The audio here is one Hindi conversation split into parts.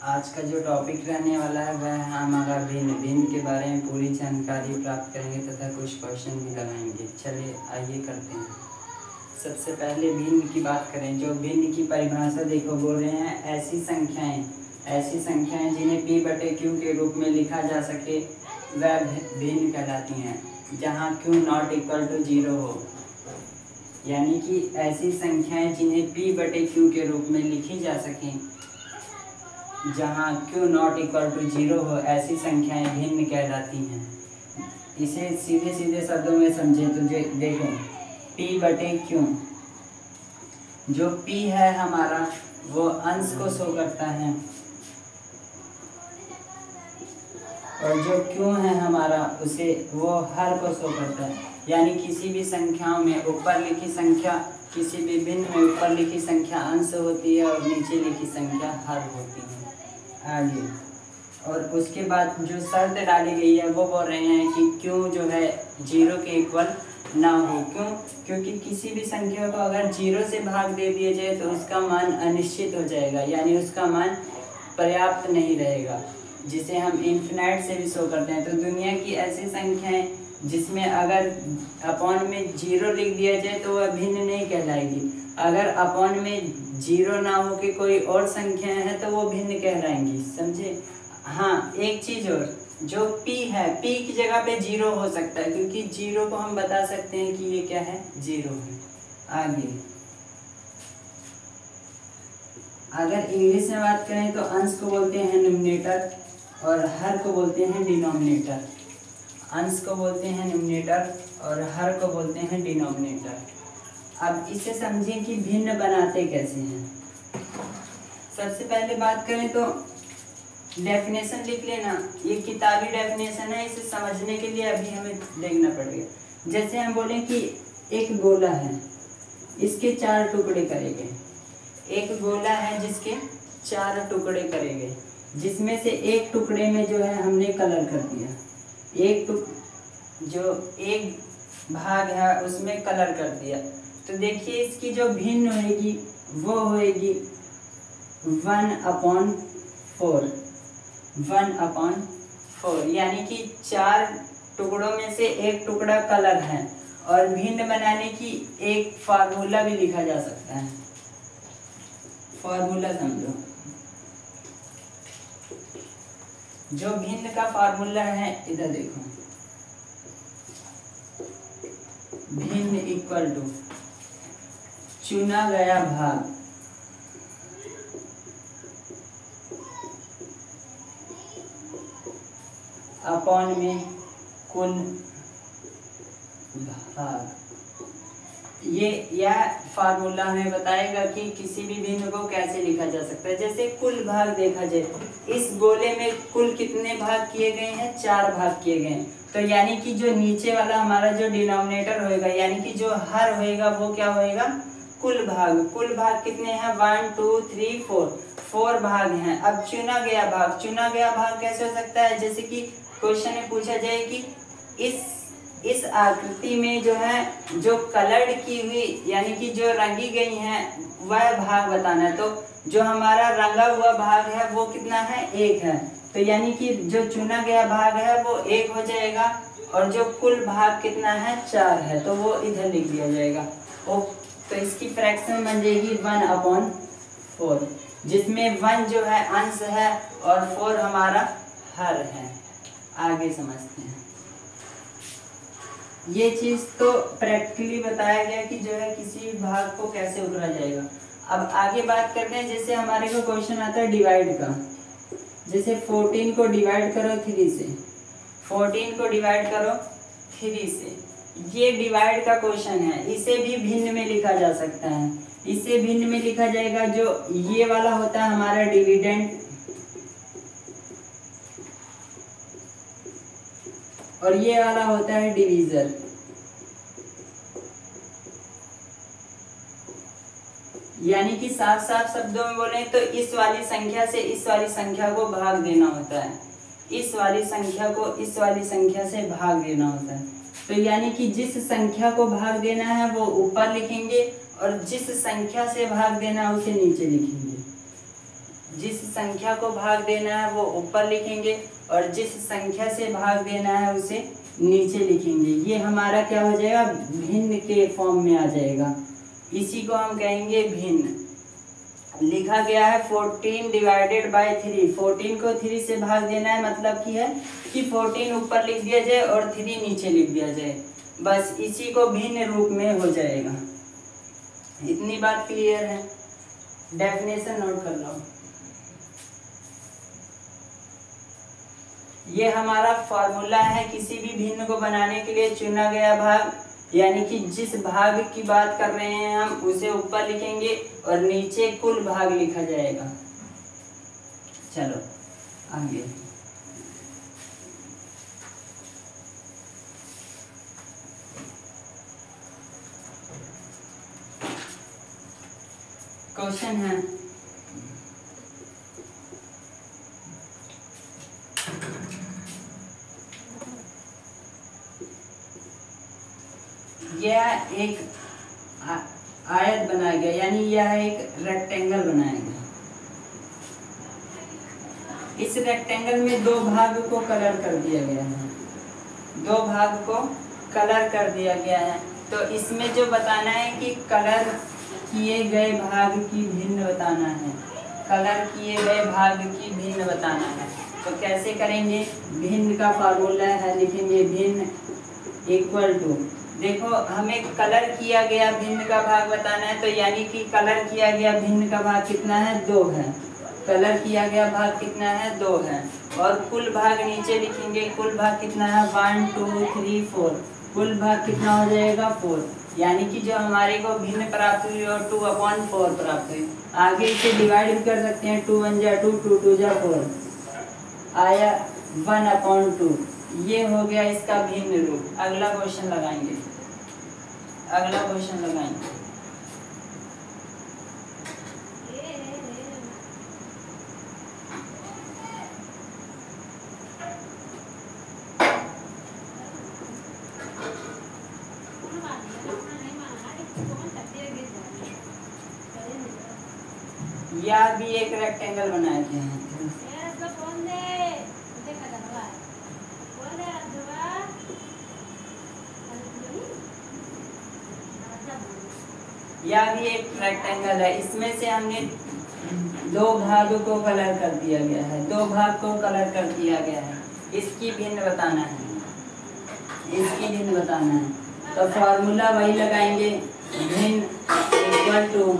आज का जो टॉपिक रहने वाला है वह है हमारा भिन्न के बारे में पूरी जानकारी प्राप्त करेंगे तथा कुछ क्वेश्चन भी लगाएंगे। चलिए आइए करते हैं। सबसे पहले भिन्न की बात करें। जो भिन्न की परिभाषा देखो, बोल रहे हैं ऐसी संख्याएं जिन्हें p/q के रूप में लिखा जा सके वह भिन्न कहलाती हैं, जहाँ q नॉट इक्वल टू 0 हो। यानी कि ऐसी संख्याएं जिन्हें p/q के रूप में लिखी जा सकें जहाँ q नॉट इक्वल टू 0 हो, ऐसी संख्याएं भिन्न कहलाती हैं। इसे सीधे सीधे शब्दों में समझें तो देखो, p/q, जो p है हमारा वो अंश को शो करता है और जो q है हमारा उसे वो हर को शो करता है। यानी किसी भी संख्याओं में ऊपर लिखी संख्या, किसी भी भिन्न में ऊपर लिखी संख्या अंश होती है और नीचे लिखी संख्या हर होती है। आगे और उसके बाद जो शर्त डाली गई है वो बोल रहे हैं कि q जो है 0 के इक्वल ना हो। क्यों? क्योंकि किसी भी संख्या को अगर 0 से भाग दे दिया जाए तो उसका मान अनिश्चित हो जाएगा, यानी उसका मान पर्याप्त नहीं रहेगा, जिसे हम इन्फिनाइट से भी शो करते हैं। तो दुनिया की ऐसी संख्याएं जिसमें अगर अपॉन में 0 लिख दिया जाए तो वह भिन्न नहीं कहलाएगी। अगर अपॉन में 0 ना हो के कोई और संख्याएं हैं तो वो भिन्न कहलाएंगी। समझे? हाँ, एक चीज और, जो p है, p की जगह पे 0 हो सकता है, क्योंकि 0 को हम बता सकते हैं कि ये क्या है, 0 है। आगे अगर इंग्लिश में बात करें तो अंश को बोलते हैं न्यूमरेटर और हर को बोलते हैं डिनोमिनेटर। अंश को बोलते हैं न्यूमरेटर और हर को बोलते हैं डिनोमिनेटर। अब इसे समझें कि भिन्न बनाते कैसे हैं। सबसे पहले बात करें तो डेफिनेशन लिख लेना, ये किताबी डेफिनेशन है, इसे समझने के लिए अभी हमें देखना पड़ेगा। जैसे हम बोलें कि एक गोला है, इसके 4 टुकड़े करे गए। एक गोला है जिसके 4 टुकड़े करे गए, जिसमें से एक टुकड़े में जो है हमने कलर कर दिया, जो एक भाग है उसमें कलर कर दिया। तो देखिए इसकी जो भिन्न होएगी वो होएगी 1/4, यानी कि 4 टुकड़ों में से एक टुकड़ा कलर है। और भिन्न बनाने की एक फार्मूला भी लिखा जा सकता है। फार्मूला समझो, जो भिन्न का फार्मूला है इधर देखो, भिन्न इक्वल टू चुना गया भाग अपॉन में कुल भाग। यह फार्मूला हमें बताएगा कि किसी भी भिन्न को कैसे लिखा जा सकता है। जैसे कुल भाग देखा जाए, इस गोले में कुल कितने भाग किए गए हैं, 4 भाग किए गए हैं। तो यानी कि जो नीचे वाला हमारा जो डिनोमिनेटर होएगा, यानी कि जो हर होएगा वो क्या होएगा, कुल भाग कितने हैं, 1 2 3 4 भाग हैं। अब चुना गया भाग कैसे हो सकता है? जैसे कि क्वेश्चन में पूछा जाए कि इस आकृति में जो है जो कलर्ड की हुई यानी कि जो रंगी गई हैं वह भाग बताना है। तो जो हमारा रंगा हुआ भाग है वो कितना है, 1 है। तो यानी कि जो चुना गया भाग है वो 1 हो जाएगा और जो कुल भाग कितना है, 4 है, तो वो इधर लिख दिया जाएगा। तो इसकी फ्रैक्शन बन जाएगी 1/4, जिसमें 1 जो है अंश है और 4 हमारा हर है। आगे समझते हैं। ये चीज तो प्रैक्टिकली बताया गया कि जो है किसी भाग को कैसे उतरा जाएगा। अब आगे बात करते हैं, जैसे हमारे को क्वेश्चन आता है डिवाइड का। जैसे 14 को डिवाइड करो 3 से, 14 को डिवाइड करो 3 से, ये डिवाइड का क्वेश्चन है। इसे भी भिन्न में लिखा जा सकता है। इसे भिन्न में लिखा जाएगा, जो ये वाला होता है हमारा डिविडेंड और ये वाला होता है डिवीजर। यानी कि साफ शब्दों में बोले तो इस वाली संख्या से इस वाली संख्या को भाग देना होता है, इस वाली संख्या को इस वाली संख्या से भाग देना होता है। तो यानी कि जिस संख्या को भाग देना है वो ऊपर लिखेंगे और जिस संख्या से भाग देना है उसे नीचे लिखेंगे। जिस संख्या को भाग देना है वो ऊपर लिखेंगे और जिस संख्या से भाग देना है उसे नीचे लिखेंगे। ये हमारा क्या हो जाएगा, भिन्न के फॉर्म में आ जाएगा। इसी को हम कहेंगे भिन्न। लिखा गया है 14 डिवाइडेड बाय 3। 14 को 3 से भाग देना है, मतलब की है कि 14 ऊपर लिख दिया जाए और 3 नीचे लिख दिया जाए, बस इसी को भिन्न रूप में हो जाएगा। इतनी बात क्लियर है? डेफिनेशन नोट कर लो। ये हमारा फॉर्मूला है किसी भी भिन्न को बनाने के लिए। चुना गया भाग यानी कि जिस भाग की बात कर रहे हैं हम उसे ऊपर लिखेंगे और नीचे कुल भाग लिखा जाएगा। चलो आगे। क्वेश्चन है यह एक आयत बनाया गया, यानी यह एक रेक्टेंगल बनाया गया। इस रेक्टेंगल में दो भाग को कलर कर दिया गया है, दो भाग को कलर कर दिया गया है। तो इसमें जो बताना है कि कलर किए गए भाग की भिन्न बताना है, कलर किए गए भाग की भिन्न बताना है। तो कैसे करेंगे, भिन्न का फार्मूला है, लिखेंगे भिन्न इक्वल टू, देखो हमें कलर किया गया भिन्न का भाग बताना है, तो यानी कि कलर किया गया भिन्न का भाग कितना है, 2 है। कलर किया गया भाग कितना है, 2 है। और कुल भाग नीचे लिखेंगे, कुल भाग कितना है 1 2 3 4, कुल भाग कितना हो जाएगा 4, यानी कि जो हमारे को भिन्न प्राप्त हुई और 2/4 प्राप्त हुई। आगे इसे डिवाइड भी कर सकते हैं, 2 1 जा 2 2 2 जा 4, आया 1/2। ये हो गया इसका भिन्न रूप। अगला क्वेश्चन लगाएंगे, अगला क्वेश्चन लगाएंगे। यह भी एक रेक्टेंगल बनाए थे। यह भी एक रेक्टेंगल है, इसमें से हमने 2 भाग को कलर कर दिया गया है, 2 भाग को कलर कर दिया गया है। इसकी भिन्न बताना है, इसकी भिन्न बताना है। तो फॉर्मूला वही लगाएंगे, भिन्न इक्वल टू,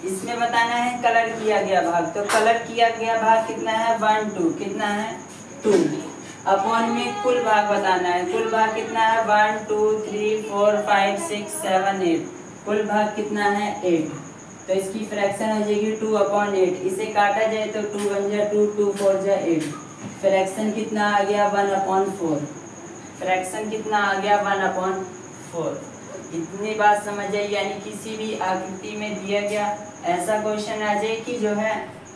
इसमें बताना है कलर किया गया भाग। तो कलर किया गया भाग कितना है 1 2, कितना है 2, अपॉन में कुल भाग बताना है। कुल भाग कितना है 1 2 3 4 5 6 7 8, कुल भाग कितना है 8। तो इसकी फ्रैक्शन हो जाएगी 2/8। इसे काटा जाए तो 2 1 जा 2 2 4 जा 8, फ्रैक्शन कितना आ गया 1/4, फ्रैक्शन कितना आ गया 1/4। इतनी बात समझ आई, यानी किसी भी आकृति में दिया गया ऐसा क्वेश्चन आ जाए कि जो है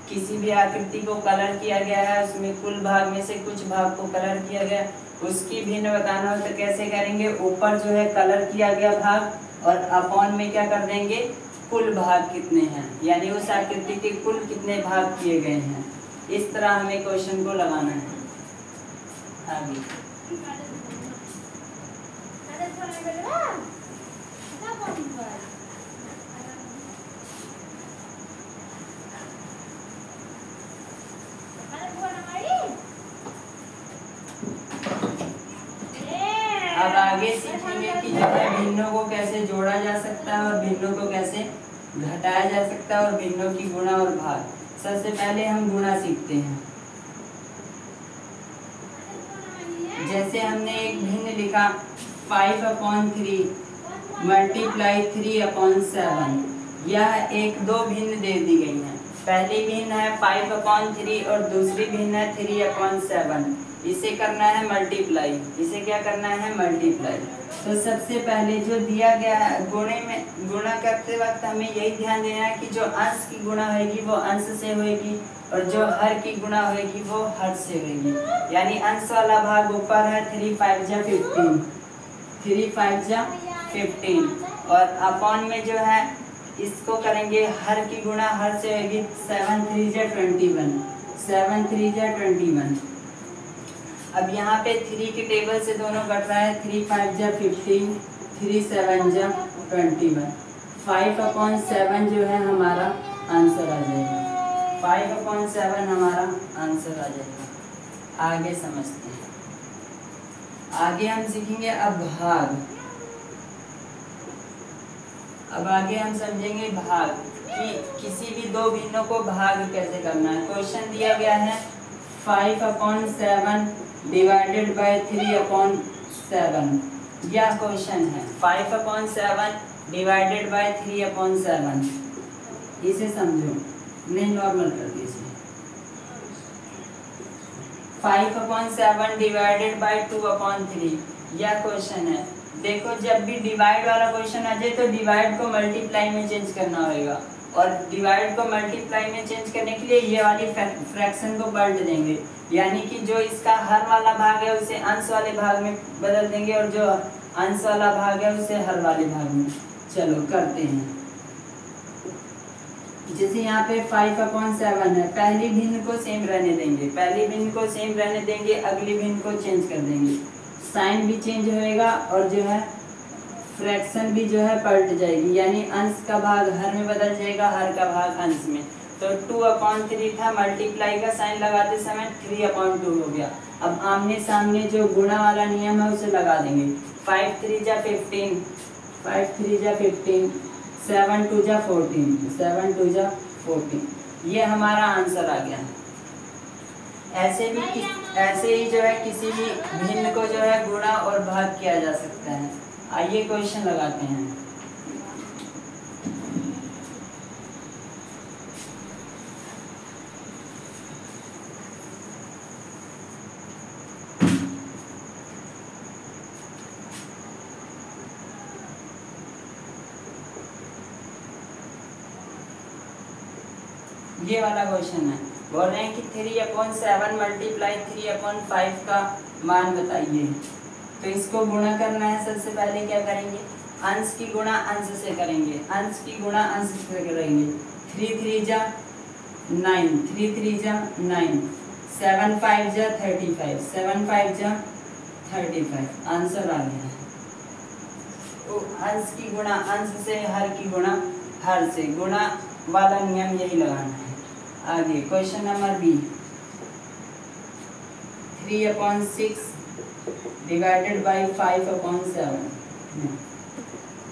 किसी भी आकृति को कलर किया गया है, उसमें कुल भाग में से कुछ भाग को कलर किया गया, उसकी भिन्न बताना हो तो कैसे करेंगे, ऊपर जो है कलर किया गया भाग और अपॉन में क्या कर देंगे, कुल भाग कितने हैं, यानी उस आकृति के कुल कितने भाग किए गए हैं। इस तरह हमें क्वेश्चन को लगाना है। आगे अब आगे सीखेंगे कि जो है भिन्नों को कैसे जोड़ा जा सकता है और भिन्नों को कैसे घटाया जा सकता है और भिन्नों की गुणा और भाग। सबसे पहले हम गुणा सीखते हैं। जैसे हमने एक भिन्न लिखा 5/3 मल्टीप्लाई 3/7, यह एक 2 भिन्न दे दी गई है। पहली भिन्न है 5/3 और दूसरी भिन्न है 3/7। इसे करना है मल्टीप्लाई, इसे क्या करना है मल्टीप्लाई। तो सबसे पहले जो दिया गया गुणे में गुणा करते वक्त हमें यही ध्यान देना है कि जो अंश की गुणा होगी वो अंश से होगी और जो हर की गुणा होगी वो हर से होगी। यानी अंश वाला भाग ऊपर है 3 5 जा 15, 3 5 जा 15 और अपॉन में जो है इसको करेंगे हर की गुणा हर से होगी 7 3 जा 21, 7 3 जा 21। अब यहाँ पे 3 के टेबल से दोनों कट रहा है, 3 5 जा 15, 3 7 जा 21। 5/7 जो है हमारा आंसर आ जाएगा, 5/7 हमारा आंसर आ जाएगा। आगे समझते हैं, आगे हम सीखेंगे अब भाग। अब आगे हम समझेंगे भाग कि किसी भी दो भिन्नों को भाग कैसे करना है। क्वेश्चन दिया गया है 5/7 डिवाइडेड बाय 3/7, यह क्वेश्चन है 5/7 डिवाइडेड बाय 3/7। इसे समझो, नहीं नॉर्मल कर दीजिए। 5/7 डिवाइडेड बाय 2/3, यह क्वेश्चन है। देखो जब भी डिवाइड वाला क्वेश्चन आ जाए तो डिवाइड को मल्टीप्लाई में चेंज करना होगा, और डिवाइड को मल्टीप्लाई में चेंज करने के लिए ये वाली फ्रैक्शन को पलट देंगे, यानी कि जो इसका हर वाला भाग है उसे अंश वाले भाग में बदल देंगे, और जो अंश वाला भाग है उसे हर वाले भाग में। चलो करते हैं। जैसे यहाँ पे 5/7 है, पहली भिन्न को सेम रहने देंगे, पहली भिन्न को सेम रहने देंगे, अगली भिन्न को चेंज कर देंगे, साइन भी चेंज होएगा और जो है फ्रैक्शन भी जो है पलट जाएगी, यानी अंश का भाग हर में बदल जाएगा, हर का भाग अंश में। तो 2/3 था, मल्टीप्लाई का साइन लगाते समय 3/2 हो गया। अब आमने सामने जो गुणा वाला नियम है उसे लगा देंगे। 5 3 जा 15, 5 3 जा 15, 7 2 जा 14, 7 2 जा 14, ये हमारा आंसर आ गया। ऐसे ही जो है किसी भी भिन्न को जो है गुणा और भाग किया जा सकता है। आइए क्वेश्चन लगाते हैं। ये वाला क्वेश्चन है, बोल रहे हैं कि 3/7 मल्टीप्लाई 3/5 का मान बताइए। तो इसको गुणा करना है। सबसे पहले क्या करेंगे, अंश की गुणा अंश से करेंगे, अंश की गुणा अंश से करेंगे। 3 3 जा 9, 3 3 जा 9, 7 5 जा 35, 7 5 जा 35, आंसर आ गया। तो अंश की गुणा अंश से, हर की गुणा हर से, गुणा वाला नियम यही लगाना है। आगे question number B, 3/6 divided by 5/7,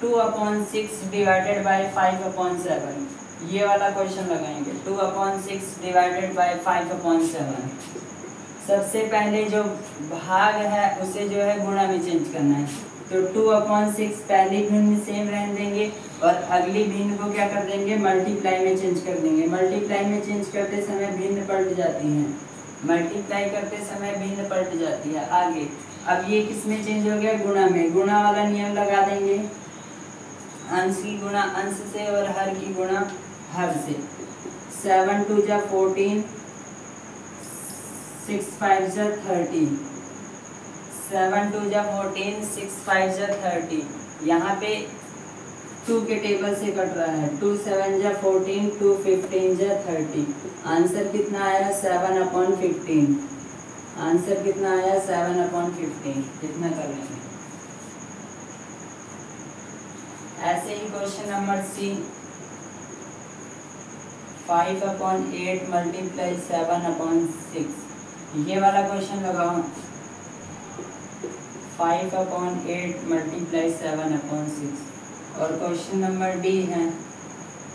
2/6 divided by 5/7, ये वाला क्वेश्चन लगाएंगे। 2/6 डिवाइडेड बाय 5/7। सबसे पहले जो भाग है उसे जो है गुणा में चेंज करना है। तो 2/6 पहली भिन्न सेम रहने देंगे और अगली भिन्न को क्या कर देंगे, मल्टीप्लाई में चेंज कर देंगे। मल्टीप्लाई में चेंज करते समय भिन्न पलट जाती हैं, मल्टीप्लाई करते समय भिन्न पलट जाती है। आगे अब ये किस में चेंज हो गया, गुणा में। गुणा वाला नियम लगा देंगे, अंश की गुणा अंश से और हर की गुणा हर से। 7 2 जा 14, 6 5 जा 30, 7 2 जा 14, 6 5 जा 30। यहाँ पे 2 के टेबल से कट रहा है। 2 7 जा 14, 2 15 जा 30। आंसर कितना आया, 7/15। आंसर कितना आया, 7/15। इतना कर लेंगे। ऐसे ही क्वेश्चन नंबर सी, 5/8 मल्टीप्लाई 7/6, ये वाला क्वेश्चन लगाओ। 5/8 मल्टीप्लाई 7/6। और क्वेश्चन नंबर डी है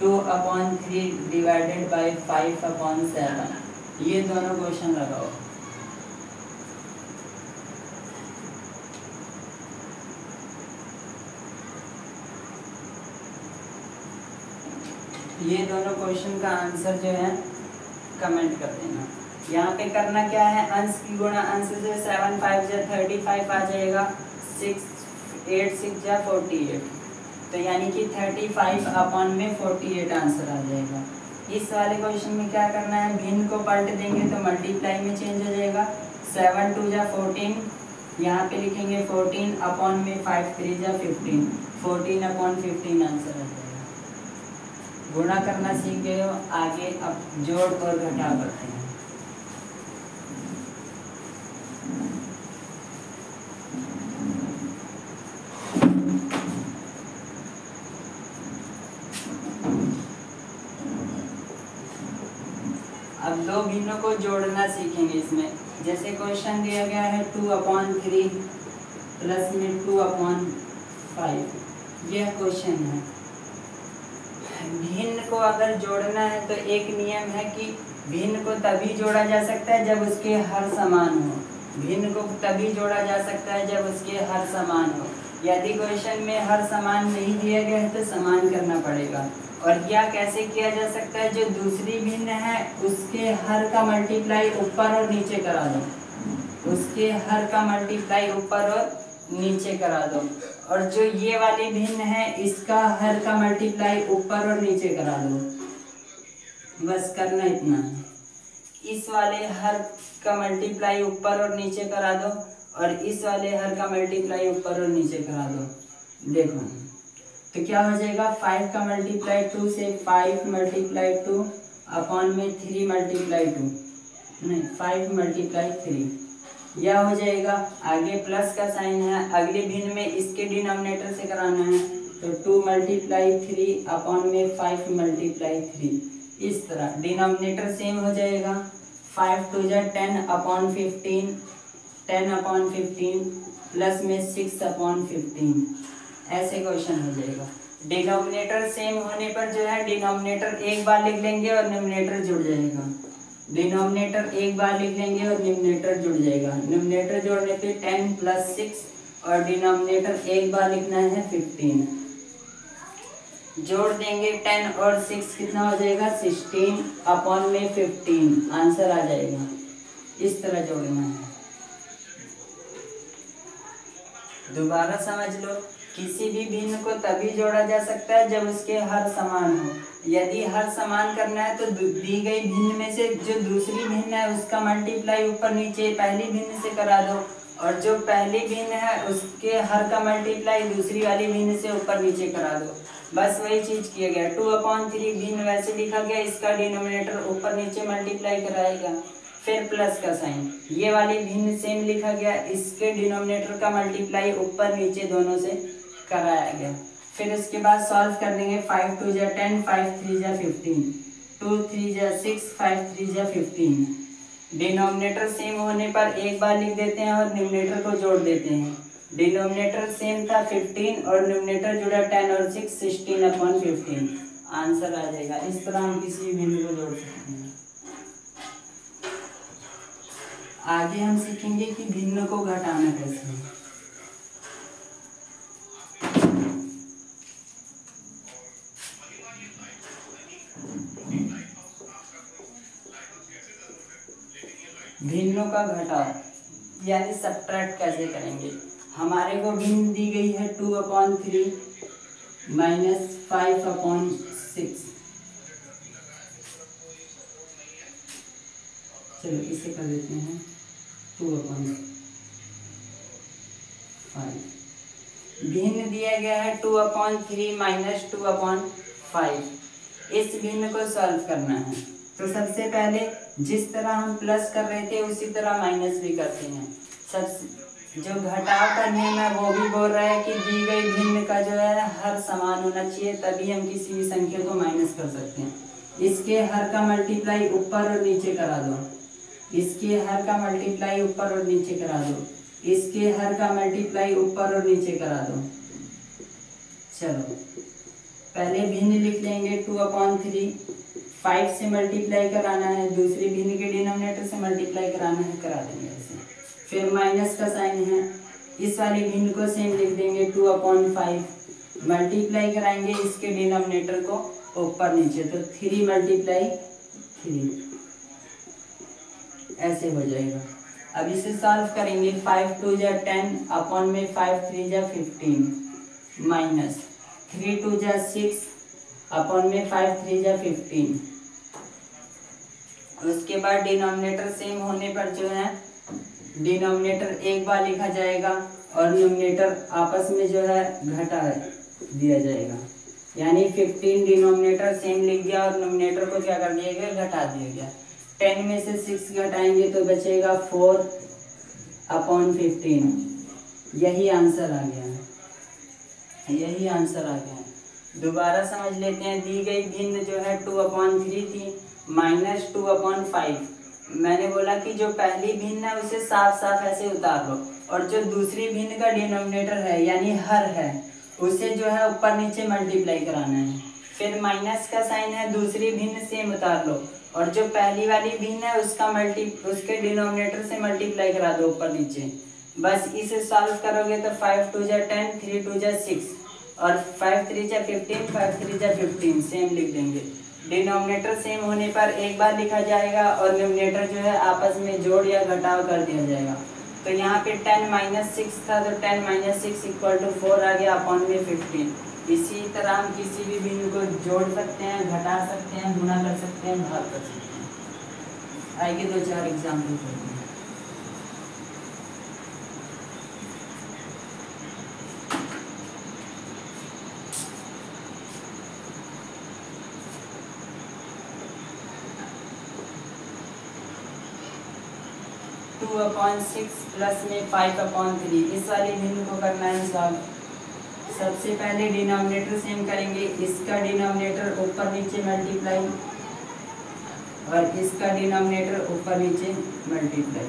2/3 डिवाइडेड बाय 5/7, ये दोनों क्वेश्चन लगाओ। ये दोनों क्वेश्चन का आंसर जो है कमेंट कर देना। यहाँ पे करना क्या है, अंश की गुणा अंश से 7 5 जा 35 आ जाएगा, 6 8 6 जा 48, तो यानी कि 35/48 आंसर आ जाएगा। इस वाले क्वेश्चन में क्या करना है, भिन्न को पलट देंगे तो मल्टीप्लाई में चेंज हो जाएगा। 7 2 जा 14, यहाँ पे लिखेंगे 14/5 3 जा 15, 14/15 आंसर आ जाएगा। गुणा करना सीख गए हो, आगे अब जोड़ और घटाव करते हैं। अब दो भिन्नों को जोड़ना सीखेंगे इसमें। जैसे क्वेश्चन दिया गया है 2/3 प्लस में 2/5, यह क्वेश्चन है। भिन्न को अगर जोड़ना है तो एक नियम है कि भिन्न को तभी जोड़ा जा सकता है जब उसके हर समान हो। भिन्न को तभी जोड़ा जा सकता है जब उसके हर समान हो। यदि क्वेश्चन में हर समान नहीं दिया गया है तो समान करना पड़ेगा। और यह कैसे किया जा सकता है, जो दूसरी भिन्न है उसके हर का मल्टीप्लाई ऊपर और नीचे करा दो, उसके हर का मल्टीप्लाई ऊपर और नीचे करा दो। और जो ये वाली भिन्न है इसका हर का मल्टीप्लाई ऊपर और नीचे करा दो। बस करना इतना है। इस वाले हर का मल्टीप्लाई ऊपर और नीचे करा दो और इस वाले हर का मल्टीप्लाई ऊपर और नीचे करा दो। देखो तो क्या हो जाएगा, 5 का मल्टीप्लाई 2 से 5 मल्टीप्लाई 2 अपॉन में 3 मल्टीप्लाई 2, नहीं 5 मल्टीप्लाई 3, यह हो जाएगा। आगे प्लस का साइन है, अगले भिन्न में इसके डिनोमिनेटर से कराना है तो 2 मल्टीप्लाई 3 अपॉन में 5 मल्टीप्लाई 3। इस तरह डिनोमिनेटर सेम हो जाएगा। 5 2 जा 10 अपॉन 15, 10 अपॉन 15 प्लस में 6 अपॉन 15, ऐसे क्वेश्चन हो जाएगा। डिनोमिनेटर सेम होने पर जो है डिनोमिनेटर एक बार लिख लेंगे और न्यूमरेटर जुड़ जाएगा। डिनोमिनेटर एक बार लिख लेंगे और न्यूमरेटर जुड़ जाएगा। न्यूमरेटर जोड़ने पे 10 प्लस 6 और डिनोमिनेटर एक बार लिखना है 15। जोड़ देंगे 10 और 6 कितना हो जाएगा 16 अपॉन में 15, आंसर आ जाएगा। इस तरह जोड़ना है। दोबारा समझ लो, किसी भी भिन्न को तभी जोड़ा जा सकता है जब उसके हर समान हो। यदि हर समान करना है तो दी गई भिन्न में से जो दूसरी भिन्न है उसका मल्टीप्लाई ऊपर नीचे पहली भिन्न से करा दो और जो पहली भिन्न है उसके हर का मल्टीप्लाई दूसरी वाली भिन्न से ऊपर नीचे करा दो। बस वही चीज किया गया। 2/3 भिन्न वैसे लिखा गया, इसका डिनोमिनेटर ऊपर नीचे मल्टीप्लाई कराएगा, फिर प्लस का साइन। ये वाली भिन्न सेम लिखा गया, इसके डिनोमिनेटर का मल्टीप्लाई ऊपर नीचे दोनों से कराया गया। फिर इसके बाद सॉल्व कर देंगे। 5 2 जा 10, 5 3 जा 15, 2 3 जा 6, 5 3 जा 15। डिनोमिनेटर सेम होने पर एक बार लिख देते हैं और न्यूमरेटर को जोड़ देते हैं। डिनोमिनेटर सेम था 15 और न्यूमरेटर जुड़ा 10 और 6, 16/15, आंसर आ जाएगा। इस तरह हम किसी भी भिन्न को जोड़ सकते हैं। आगे हम सीखेंगे कि भिन्न को घटाना कैसे है। भिन्नों का घटाव यानी सब्ट्रैक्ट कैसे करेंगे। हमारे को भिन्न दी गई है 2/3 माइनस 5/6। चलो इसे कर देते हैं 2/5। भिन्न दिया गया है 2/3 माइनस 2/5। इस भिन्न को सॉल्व करना है तो सबसे पहले जिस तरह हम प्लस कर रहे थे उसी तरह माइनस भी करते हैं। सब जो घटाव का नियम है वो भी बोल रहा है कि दी गई भिन्न का जो है हर समान होना चाहिए, तभी हम किसी भी संख्या को माइनस कर सकते हैं। इसके हर का मल्टीप्लाई ऊपर और नीचे करा दो, इसके हर का मल्टीप्लाई ऊपर और नीचे करा दो, इसके हर का मल्टीप्लाई ऊपर और नीचे करा दो। चलो पहले भिन्न लिख लेंगे 2/3, 5 से मल्टीप्लाई कराना है, दूसरी भिन्न के डिनोमिनेटर से मल्टीप्लाई कराना है, करा देंगे ऐसे। फिर माइनस का साइन है, इस वाली भिन्न को सेम लिख देंगे 2/5, मल्टीप्लाई कराएंगे इसके डिनोमिनेटर को ऊपर नीचे तो 3 मल्टीप्लाई 3, ऐसे हो जाएगा। अब इसे सॉल्व करेंगे। 5 2 जा 10 अपॉन में 5 3 जा 15 माइनस 3 2 जा 6 अपॉन में 5 3 जा 15। उसके बाद डिनोमिनेटर सेम होने पर जो है डिनोमिनेटर एक बार लिखा जाएगा और न्यूमरेटर आपस में जो है घटा दिया जाएगा। यानी 15 डिनोमिनेटर सेम लिख दिया और नोमिनेटर को क्या कर दिया गया, घटा दिया गया। 10 में से 6 घटाएंगे तो बचेगा 4/15। यही आंसर आ गया है, यही आंसर आ गया है। दोबारा समझ लेते हैं। दी गई भिन्न जो है 2/3 थी माइनस 2/5। मैंने बोला कि जो पहली भिन्न है उसे साफ साफ ऐसे उतार लो, और जो दूसरी भिन्न का डिनोमिनेटर है यानी हर है उसे जो है ऊपर नीचे मल्टीप्लाई कराना है। फिर माइनस का साइन है, दूसरी भिन्न सेम उतार लो, और जो पहली वाली भिन्न है उसके डिनोमिनेटर से मल्टीप्लाई करा दो ऊपर नीचे। बस इसे सॉल्व करोगे तो 5 2 जा 10, 3 2 जा 6 और 5 3 जा 15, 5 3 जा 15 सेम लिख देंगे। डिनोमिनेटर सेम होने पर एक बार लिखा जाएगा और न्यूमरेटर जो है आपस में जोड़ या घटाव कर दिया जाएगा। तो यहाँ पे 10 - 6 था तो 10 - 6 = 4 आ गया अपॉन में 15। इसी तरह हम किसी भी भिन्न को जोड़ सकते हैं, घटा सकते हैं, गुणा कर सकते हैं, भाग कर सकते हैं। आइए 2-4 एग्जाम्पल करते हैं। टू 2/6 प्लस में 5/3 इस वाली भिन्न को करना है सॉल्व। सबसे पहले डिनोमिनेटर सेम करेंगे, इसका डिनोमिनेटर ऊपर नीचे मल्टीप्लाई और इसका डिनोमिनेटर ऊपर नीचे मल्टीप्लाई।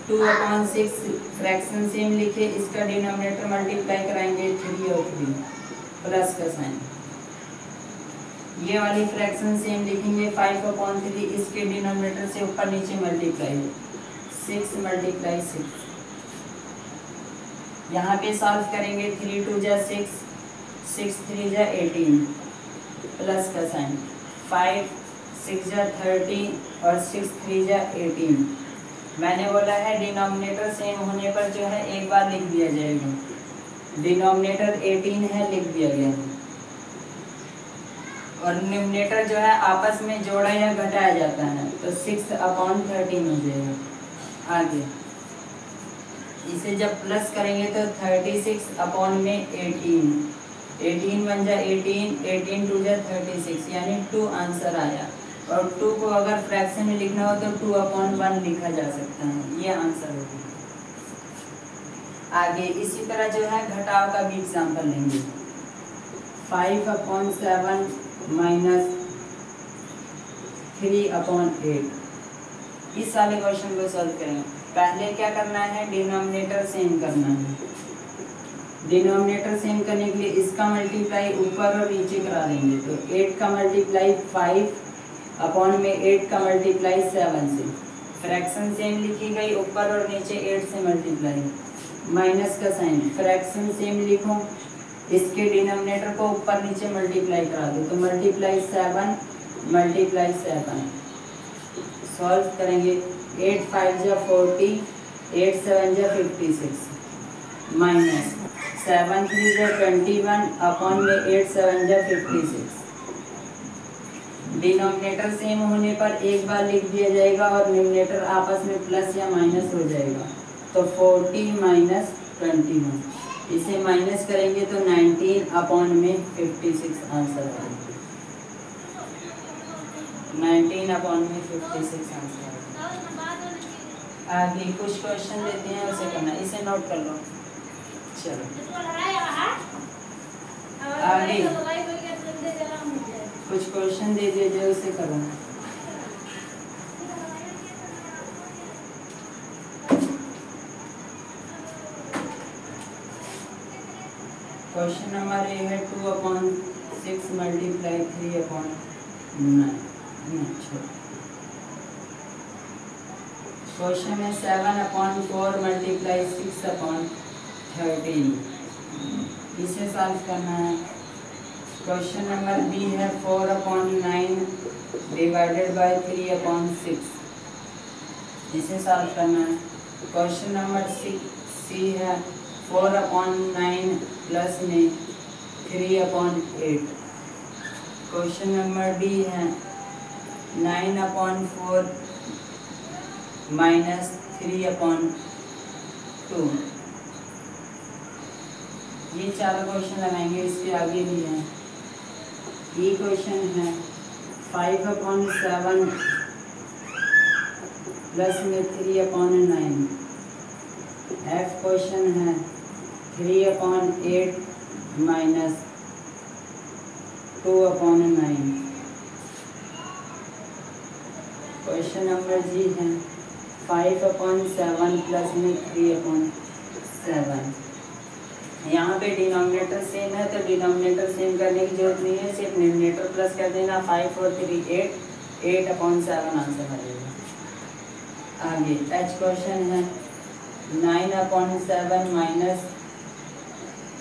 2/6 फ्रैक्शन सेम लिखे, इसका डिनोमिनेटर मल्टीप्लाई कराएंगे 3 और 3 प्लस का साइन। ये वाली फ्रैक्शन सेम लिखेंगे 5/3, इसके डिनोमिनेटर से ऊपर नीचे मल्टीप्लाई 6 × 6। यहाँ पे सॉल्व करेंगे 3 2 जा 6, 6 3 जा 18 प्लस का साइन, 5 6 जा 30 और 6 3 जा 18। मैंने बोला है डिनोमिनेटर सेम होने पर जो है एक बार लिख दिया जाएगा। डिनोमिनेटर 18 है, लिख दिया गया है, और न्यूमरेटर जो है आपस में जोड़ा या घटाया जाता है तो 6/13 हो जाएगा। आगे इसे जब प्लस करेंगे तो 36/18, 18 1 जा 18, 18 2 जा 36 यानी 2 आंसर आया। और 2 को अगर फ्रैक्शन में लिखना हो तो 2/1 लिखा जा सकता है, ये आंसर होगा। आगे इसी तरह जो है घटाव का भी एग्जाम्पल लेंगे। 5/7 - 3/8 इस वाले क्वेश्चन को सॉल्व करेंगे। पहले क्या करना है, डिनोमिनेटर सेम करना है। डिनोमिनेटर सेम करने के लिए इसका मल्टीप्लाई ऊपर और नीचे करा देंगे तो 8 का मल्टीप्लाई 5/8 का मल्टीप्लाई 7 से। फ्रैक्शन सेम लिखी गई, ऊपर और नीचे 8 से मल्टीप्लाई, माइनस का साइन। फ्रैक्शन सेम लिखो, इसके डिनोमिनेटर को ऊपर नीचे मल्टीप्लाई करा दो तो मल्टीप्लाई 7 × 7। सॉल्व करेंगे 8 5 जा 40, 8 7 जा 56 माइनस 7 3 जा 21 अपॉन में 8 7 जा 56। डिनोमिनेटर सेम होने पर एक बार लिख दिया जाएगा और न्यूमरेटर आपस में प्लस या माइनस हो जाएगा तो 40 - 21। इसे माइनस करेंगे तो 19 में 56 आंसर आएगा। 19 में 56 आंसर आएगा। आगे कुछ क्वेश्चन देते हैं उसे करना, इसे नोट कर लो। चलो आगे कुछ क्वेश्चन दे दिए जो उसे करो। क्वेश्चन नंबर ए है 2/6 × 3/9। क्वेश्चन है 7/4 × 6/13। इसे सॉल्व करना है। क्वेश्चन नंबर बी है 4/9 / 3/6। इसे सॉल्व करना है। क्वेश्चन नंबर सी है 4/9 प्लस में 3/8। क्वेश्चन नंबर डी है 9/4 - 3/2। ये चारों क्वेश्चन लगाएंगे, इसके आगे भी हैं। ये क्वेश्चन है 5/7 प्लस में 3/9। एफ क्वेश्चन है 3/8 माइनस 2/9। क्वेश्चन नंबर जी है 5/7 प्लस में 3/7। यहाँ पे डिनोमिनेटर सेम है तो डिनोमिनेटर सेम करने की जरूरत नहीं है, सिर्फ न्यूमरेटर प्लस कर देना। 5 और 3 8, 8/7 आंसर आ जाएगा। आगे एच क्वेश्चन है 9/7 माइनस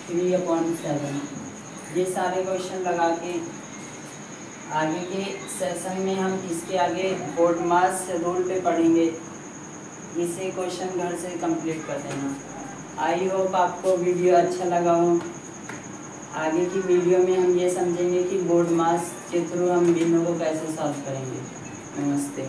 3/7। ये सारे क्वेश्चन लगा के आगे के सेशन में हम इसके आगे बोर्ड मास रूल पे पढ़ेंगे। इसे क्वेश्चन घर से कंप्लीट कर देना। आई होप आपको वीडियो अच्छा लगा हो। आगे की वीडियो में हम ये समझेंगे कि बोर्ड मास के थ्रू हम भिन्नों को कैसे सॉल्व करेंगे। नमस्ते।